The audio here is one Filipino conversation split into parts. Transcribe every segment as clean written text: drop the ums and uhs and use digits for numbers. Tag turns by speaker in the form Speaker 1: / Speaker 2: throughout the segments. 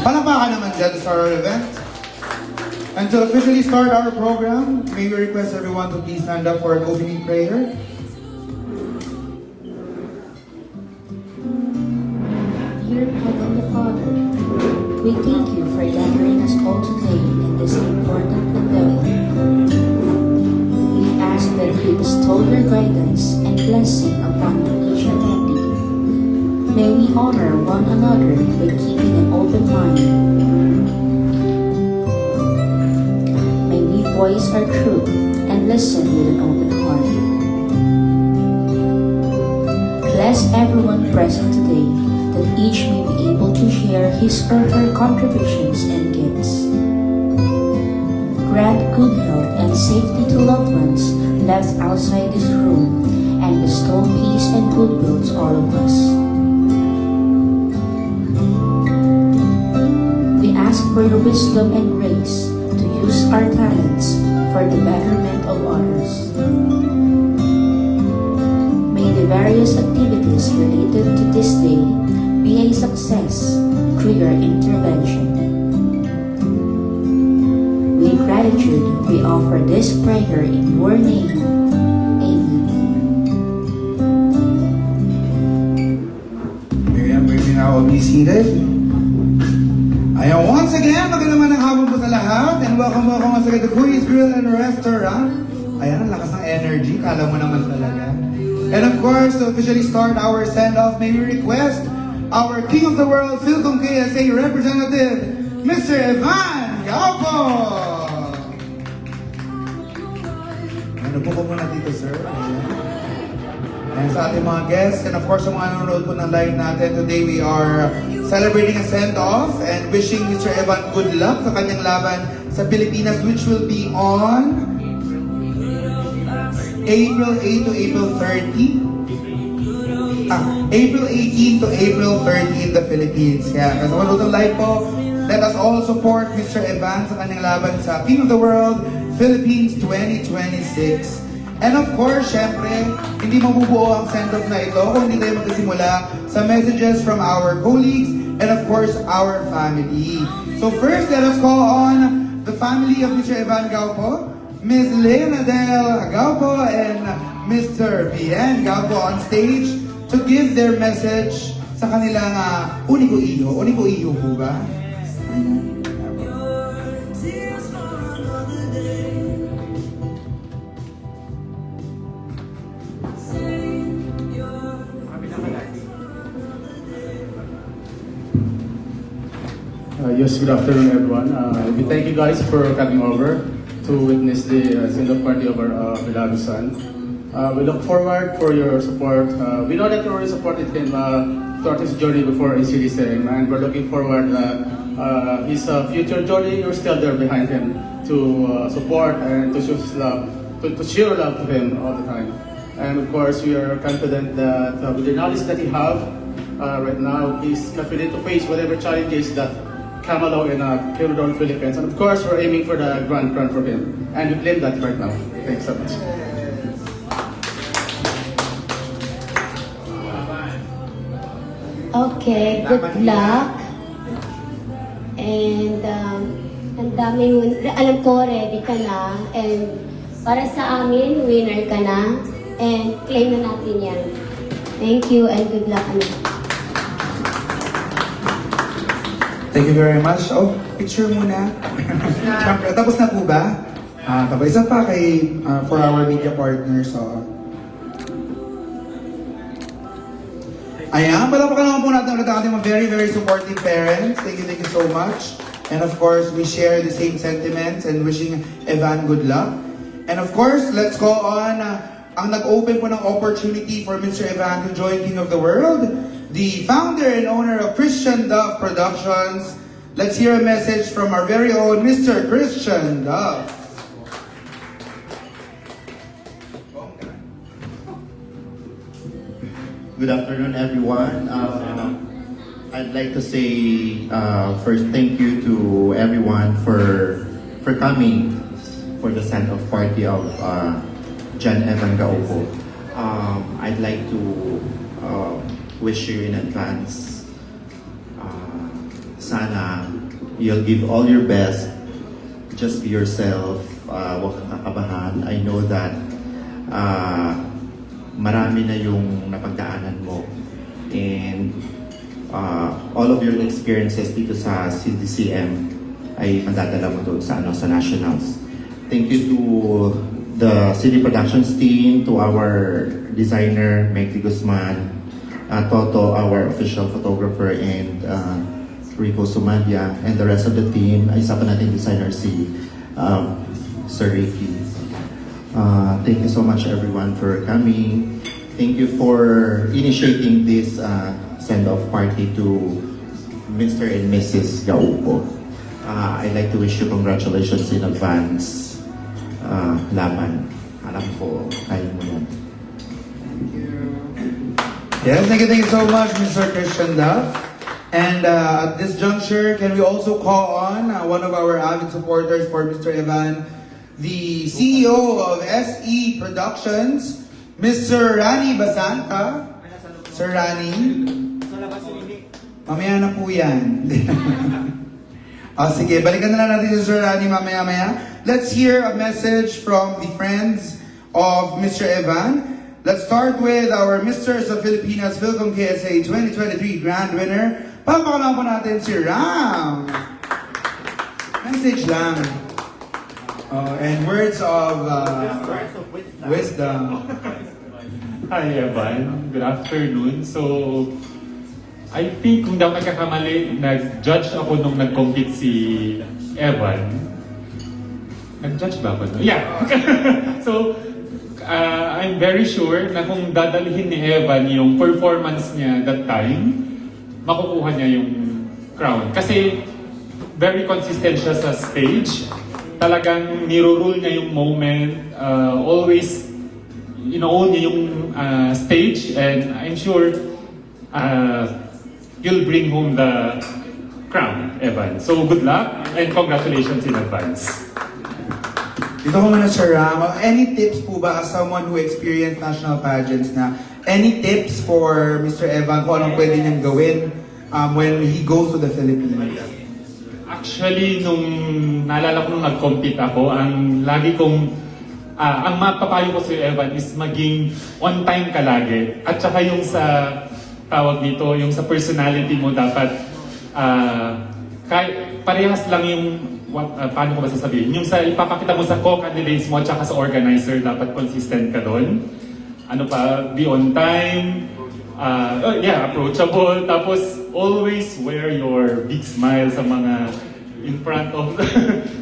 Speaker 1: Palakpakan naman dyan to start our event. And to officially start our program, may we request everyone to please stand up for an opening prayer.
Speaker 2: Dear Heavenly Father, we thank you for gathering us all today in this important endeavor. We ask that you bestow your guidance and blessing upon each attendee. May we honor one another by keeping an open mind. May we voice our truth and listen with an open heart. Bless everyone present today, that each may be able to share his or her contributions and gifts. Grant good health and safety to loved ones left outside this room, and bestow peace and goodwill to all of us. We ask for your wisdom and grace to use our talents for the betterment of others. May the various activities related to this day be a success through your intervention. With gratitude, we offer this prayer in your name. Amen.
Speaker 1: Miriam, may we now be seated. Ayan, once again, magandang naman ng hapon po sa lahat. And welcome once again to Kui's Grill and Restaurant. Ayan, ang lakas ng energy. Kala mo naman talaga. And of course, to officially start our send-off, may we request our King of the World, Philcom KSA representative, Mr. Evan Gaupo! Ano po muna dito, sir? And sa ating mga guests, and of course, sa mga nanonood po ng live natin, today we are celebrating a send-off and wishing Mr. Evan good luck sa kanyang laban sa Pilipinas, which will be on April 8 to April 30. April 18 to April 30 in the Philippines. Kaya kasi manutong live po, let us all support Mr. Evan sa kanyang laban sa King of the World, Philippines 2026. And of course, syempre, hindi mabubuo ang send-off na ito kung hindi tayo magkasimula sa messages from our colleagues and of course, our family. So first, let us call on the family of Mr. Evan Gaupo, Ms. Lena Del Gaupo and Mr. Bien Gaupo on stage to give their message sa kanilang uniko iho. Uniko iho po ba?
Speaker 3: Yes, good afternoon, everyone. We thank you guys for coming over to witness the send-off party of our beloved son. We look forward for your support. We know that you already supported him throughout his journey before ACDC, and we're looking forward his future journey. You're still there behind him to support and to show his love, to share love to him all the time. And of course, we are confident that with the knowledge that he have right now, he's confident to face whatever challenges that come along in Quezon, Philippines. And of course, we're aiming for the grand crown for him. And we claim that right now. Thanks so much.
Speaker 4: Okay, good luck. And ang daming, alam ko, ready ka na. And para sa amin, winner ka na. And claim na natin yan. Thank you and good luck.
Speaker 1: Thank you very much. Oh, picture muna. Siyempre, tapos na po ba? Tapos isa pa kay, for our media partners. So. Ayan, palapakan naman po natin ulit ang ating mga very, very supportive parents. Thank you so much. And of course, we share the same sentiments and wishing Evan good luck. And of course, let's go on. Ang nag-open po ng opportunity for Mr. Evan to join King of the World, the founder and owner of Christian Duff Productions. Let's hear a message from our very own Mr. Christian Duff.
Speaker 5: Good afternoon, everyone. I'd like to say first thank you to everyone for coming for the send-off party of John Evan Gaupo. I'd like to wish you in advance sana You'll give all your best. Just be yourself. Huwag kang kakabahan. I know that marami na yung napagdaanan mo. And all of your experiences dito sa CDCM ay madadala mo doon sa nationals. Thank you to the city productions team, to our designer Meg Guzman, Toto, our official photographer, and Rico Sumadia, and the rest of the team. Ay isa pa nating designer si Sir Ricky. Thank you so much everyone for coming. Thank you for initiating this send-off party to Mr. and Mrs. Gaupo. I'd like to wish you congratulations in advance. Laban. Alam ko, kaya mo yan.
Speaker 1: Yes, thank you so much, Mr. Christian Duff. And at this juncture, can we also call on one of our avid supporters for Mr. Evan, the CEO of SE Productions, Mr. Rani Basanta. Sir Rani. Mamaya na po yan. Sige, balikan na lang natin si Sir Rani mamaya-maya. Let's hear a message from the friends of Mr. Evan. Let's start with our Mr. sa Filipinas Philcom KSA 2023 Grand Winner. Palpakalan po natin si Ram. Message lang. And words of wisdom.
Speaker 6: Hi Evan, good afternoon. So, I think kung daw nagkakamali, nag-judge ako nung nag-compete si Evan. Nag-judge ba ako? Yeah! So, I'm very sure na kung dadalhin ni Evan yung performance niya that time, makukuha niya yung crown. Kasi very consistent siya sa stage. Talagang nirurule niya yung moment. Always ino-own niya yung stage. And I'm sure you'll bring home the crown, Evan. So good luck and congratulations in advance.
Speaker 1: Dito ko muna, Sir Ram. Any tips po ba as someone who experienced national pageants na any tips for Mr. Evan kung anong pwede niyang gawin when he goes to the Philippines?
Speaker 6: Actually, nung naalala ko nung nag-compete ako, ang lagi kong, ang mapapayo ko sa Evan is maging on time ka lagi. At saka yung sa tawag dito, yung sa personality mo dapat parehas lang yung paano ko ba sasabihin? Yung sa ipapakita mo sa co-candidates mo at saka sa organizer, dapat consistent ka doon. Ano pa, be on time, approachable, tapos always wear your big smile sa mga in front of,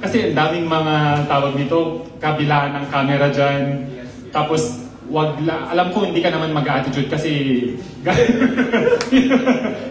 Speaker 6: kasi ang daming mga tawag dito, kabilaan ng camera dyan, tapos alam ko hindi ka naman mag-attitude kasi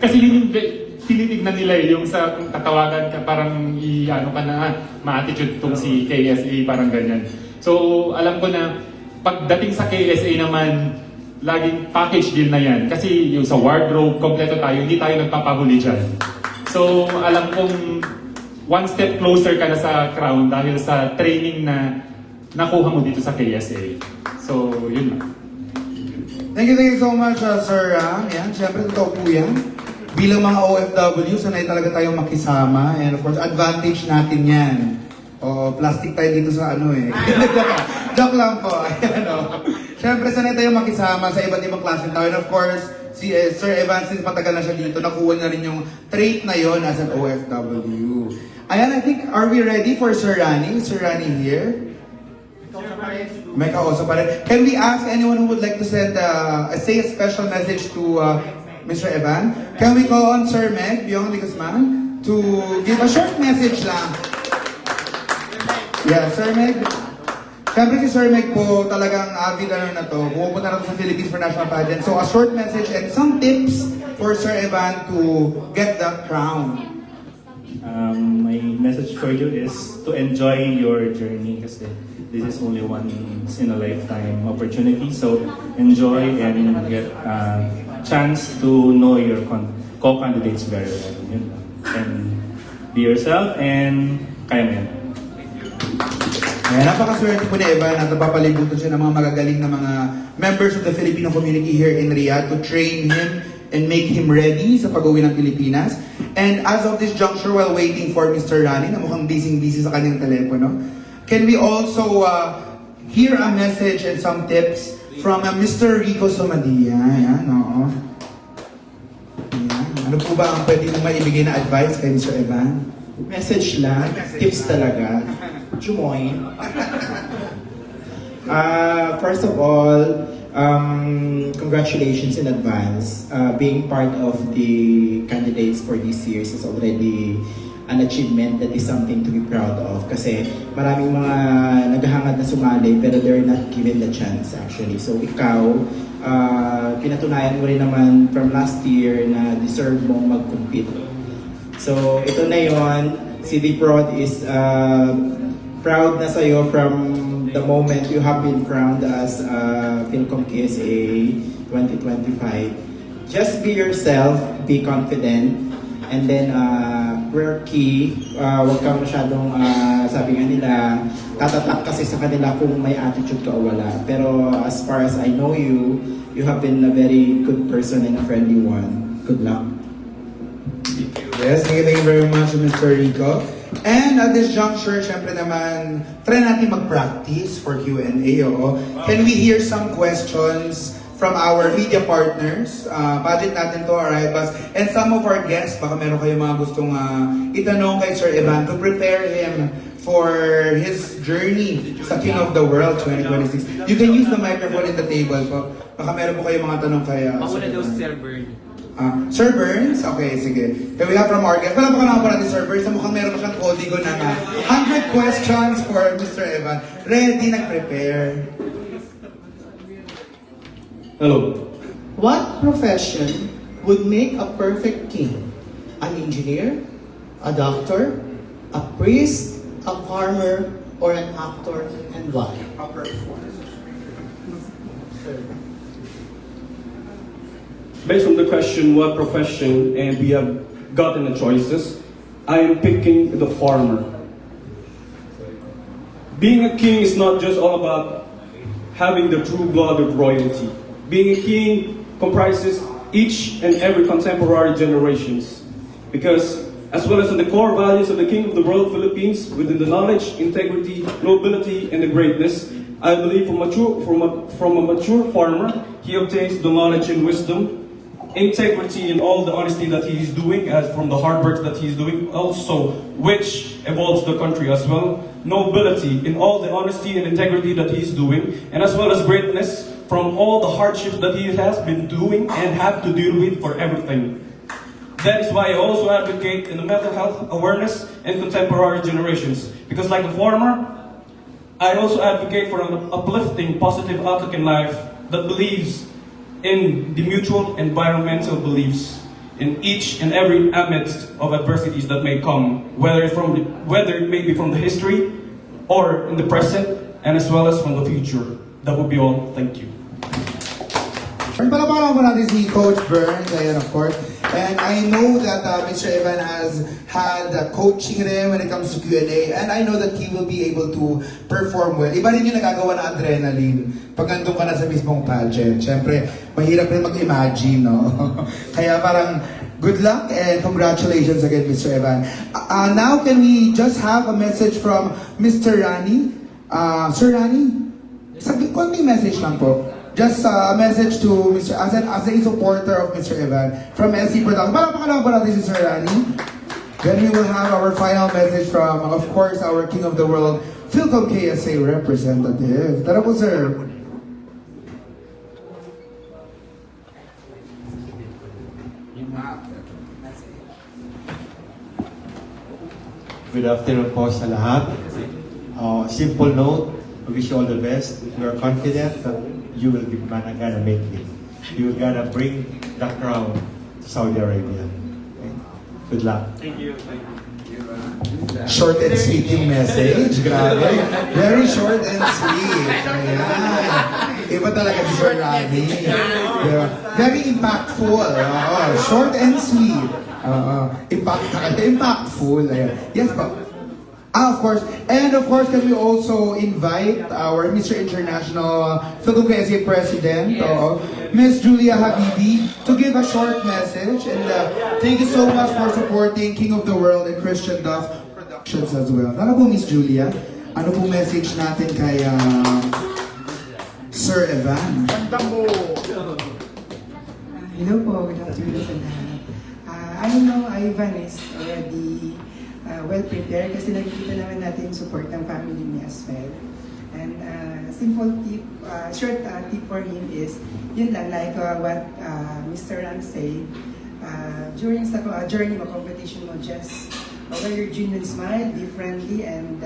Speaker 6: kasi yun yung tinitignan nila yung sa kung tatawagan ka parang ano ka na ma-attitude tong si KSA parang ganyan. So alam ko na pagdating sa KSA naman laging package deal na yan kasi yung sa wardrobe kompleto tayo, hindi tayo nagpapahuli dyan. So alam kong one step closer ka na sa crown dahil sa training na nakuha mo dito sa KSA. So yun na.
Speaker 1: Thank you so much, Sir Ram. Yan, syempre totoo po yan. Bilang mga OFW, sanay talaga tayong makisama. And of course, advantage natin yan. Plastic tayo dito sa ano eh. Joke lang po. Ayan, syempre, sanay tayong makisama sa iba't ibang klaseng tao. And of course, si Sir Evan, since matagal na siya dito, nakuha na rin yung trait na yon as an OFW. Ayan, I think, are we ready for Sir Rani? Sir Rani here? May kausap pa rin. Can we ask anyone who would like to send, say a special message to Mr. Evan? Can we call on Sir Meg, Beyond the Guzman, to give a short message lang? Yeah, Sir Meg. Siyempre si Sir Meg po talagang avid na to. Pupunta na to sa Philippines for national pageant. So a short message and some tips for Sir Evan to get that crown.
Speaker 7: My message for you is to enjoy your journey kasi this is only once in a lifetime opportunity. So enjoy and get a chance to know your co-candidates very well. And be yourself and kaya mo yan.
Speaker 1: Ayan, napakaswerte po ni Evan at napapalibutan siya ng mga magagaling na mga members of the Filipino community here in Riyadh to train him and make him ready sa pag-uwi ng Pilipinas. And as of this juncture, while waiting for Mr. Rani, na mukhang busy sa kanyang telepono, can we also hear a message and some tips from Mr. Rico Somadia? Ayan, oo. Ayan. Ano po ba ang pwede mong maibigay na advice kay Mr. Evan?
Speaker 8: Message lang, tips talaga. Jumoy. First of all, congratulations in advance. Being part of the candidates for this year's is already an achievement that is something to be proud of. Kasi maraming mga naghahangad na sumali pero they're not given the chance actually. So ikaw, pinatunayan mo rin naman from last year na deserve mong mag-compete. So ito na yon. CD Prod is proud na sa'yo from the moment you have been crowned as Philcom KSA 2025. Just be yourself, be confident, and then prayer key, huwag ka masyadong sabi nga nila, tatatak kasi sa kanila kung may attitude ka o wala. Pero as far as I know you, you have been a very good person and a friendly one. Good luck.
Speaker 1: Yes, thank you very much, Mr. Rico. And at this juncture, syempre naman, try natin mag-practice for Q&A. Oo. Can we hear some questions from our media partners? Budget natin to, alright? And some of our guests, baka meron kayong mga gustong itanong kay Sir Evan to prepare him for his journey sa King of the World 2026. You can use the microphone in the table po. Baka meron po kayong mga tanong kay
Speaker 9: Mauna daw si Sir Bern.
Speaker 1: Sir Burns? Okay, sige. Here we have from our guest. Wala pa ka naman natin, Sir Burns. Mukhang meron pa siyang kodigo ng 100 questions for Mr. Evan. Ready, nag-prepare.
Speaker 3: Hello.
Speaker 8: What profession would make a perfect king? An engineer? A doctor? A priest? A farmer? Or an actor? And why?
Speaker 10: Based on the question, what profession, and we have gotten the choices, I am picking the farmer. Being a king is not just all about having the true blood of royalty. Being a king comprises each and every contemporary generations. Because as well as in the core values of the King of the World Philippines, within the knowledge, integrity, nobility, and the greatness, I believe from a mature farmer, he obtains the knowledge and wisdom, integrity in all the honesty that he is doing, as from the hard work that he is doing, also which evolves the country as well. Nobility in all the honesty and integrity that he is doing, and as well as greatness from all the hardships that he has been doing and have to deal with for everything. That is why I also advocate in the mental health awareness in contemporary generations. Because like a farmer, I also advocate for an uplifting, positive outlook in life that believes in the mutual environmental beliefs in each and every amidst of adversities that may come, whether it may be from the history or in the present, and as well as from the future. That would be all. Thank you.
Speaker 1: Palapakan po natin si Coach Burns, ayan of course. And I know that Mr. Evan has had coaching rin when it comes to Q&A, and I know that he will be able to perform well. Iba rin yung nagagawa ng adrenaline pag nandun ka na sa mismong pageant. Siyempre, mahirap rin mag-imagine, no? Kaya parang good luck and congratulations again, Mr. Evan. Now, can we just have a message from Mr. Rani? Sir Rani? Sabi ko, may message lang po. Just a message to Mr. As a supporter of Mr. Evan from SC Production. Palapakalan po natin si Sir Rani. Then we will have our final message from, of course, our King of the World, Philcom KSA representative. Tara po, sir.
Speaker 11: Good afternoon po sa lahat. Simple note, I wish you all the best. We are confident that you will be gonna make it. You will gonna bring the crown to Saudi Arabia. Okay? Good luck.
Speaker 6: Thank you.
Speaker 1: Short and sweet yung message. Grabe. Very short and sweet. Ayan. Iba talaga si Sir Rani. Very impactful. Short and sweet. Impactful. Ayan. Yes po. Of course. And of course, can we also invite our Mr. International Philippine PSA President, Miss Julia Habibi, to give a short message. And thank you so much for supporting King of the World and Christian Duff Productions as well. Tara po, Miss Julia. Ano po message natin kay Sir Evan?
Speaker 9: Hello po, good afternoon sa lahat. I know Ivan is already well prepared kasi nakikita naman natin yung support ng family niya as well. And simple tip, short tip for him is, yun lang, like what Mr. Ram said, during sa journey mo, competition mo, just wear your genuine smile, be friendly, and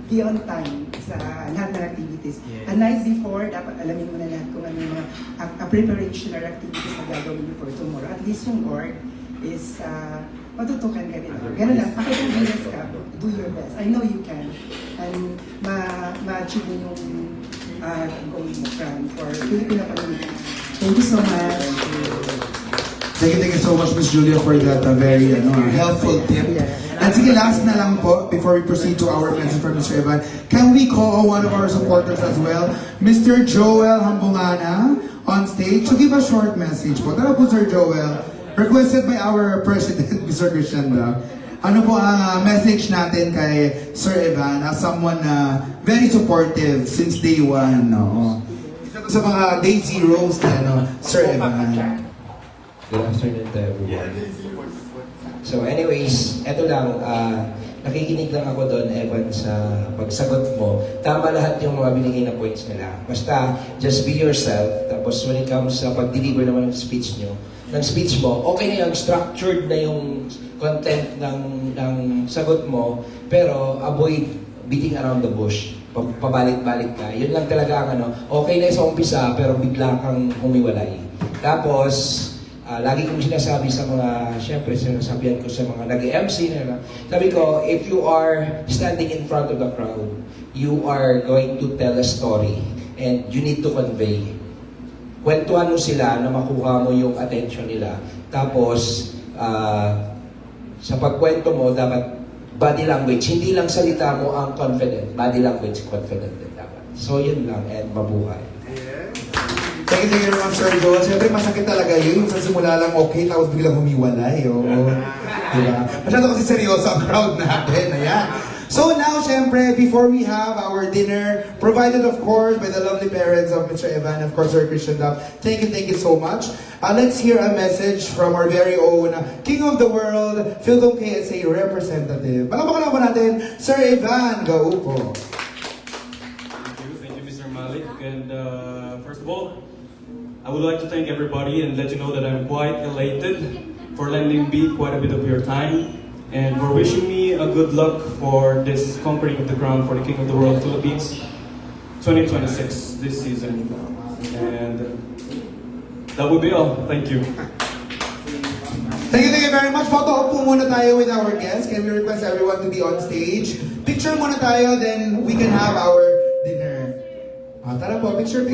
Speaker 9: be on time sa lahat ng activities. A night before, dapat alamin mo na lahat kung ano yung mga preparation or activities na gagawin mo for tomorrow. At least yung board is matutukan ka din. Ganun lang, pakipag-bilis ka, do your best. I know you can. And ma-achieve mo yung goal mo for Filipino community. Thank you so much.
Speaker 1: Thank you so much, Miss Julia, for that very helpful tip. And sige, last na lang po, before we proceed to our message from Mr. Evan, can we call one of our supporters as well, Mr. Joel Hambungana, on stage to give a short message po. Tara po, Sir Joel. Requested by our President, Mr. Christian Duff. Ano po ang message natin kay Sir Evan as someone na very supportive since day one, no? Isa to sa mga day zeros na, Sir Evan.
Speaker 12: Good afternoon to everyone. So anyways, eto lang, nakikinig lang ako doon, Evan, sa pagsagot mo. Tama lahat yung mga binigay na points nila. Basta, just be yourself. Tapos when it comes sa pag-deliver naman ng speech mo, okay na yung structured na yung content ng sagot mo, pero avoid beating around the bush. Pabalik-balik ka. Yun lang talaga ang okay na sa umpisa, pero bigla kang humiwalay. Tapos, lagi kong sinasabi sa mga, syempre, sinasabihan ko sa mga nag-MC na, sabi ko, if you are standing in front of the crowd, you are going to tell a story and you need to convey. Kwentuhan mo sila na makuha mo yung attention nila. Tapos, sa pagkwento mo, dapat body language. Hindi lang salita mo ang confident. Body language, confident din dapat. So, yun lang. And mabuhay.
Speaker 1: Thank you very much, Sir Joel. Siyempre, masakit talaga yun. Sa simula lang okay, tapos biglang humiwalay. Diba? Masyado kasi seryoso ang crowd natin. Ayan. So now, syempre, before we have our dinner, provided of course by the lovely parents of Mr. Evan, of course, Sir Christian Duff, thank you so much. Let's hear a message from our very own King of the World, Philippine PSA representative. Palakpakan naman natin, Sir Evan, go po.
Speaker 10: Thank you, Mr. Malik. And first of all, I would like to thank everybody and let you know that I'm quite elated for lending me quite a bit of your time and for wishing me a good luck for this conquering of the crown for the King of the World Philippines 2026 this season. And that would be all. Thank you.
Speaker 1: Thank you very much. Photo op po muna tayo with our guests. Can we request everyone to be on stage? Picture muna tayo, then we can have our dinner. Tara po, picture.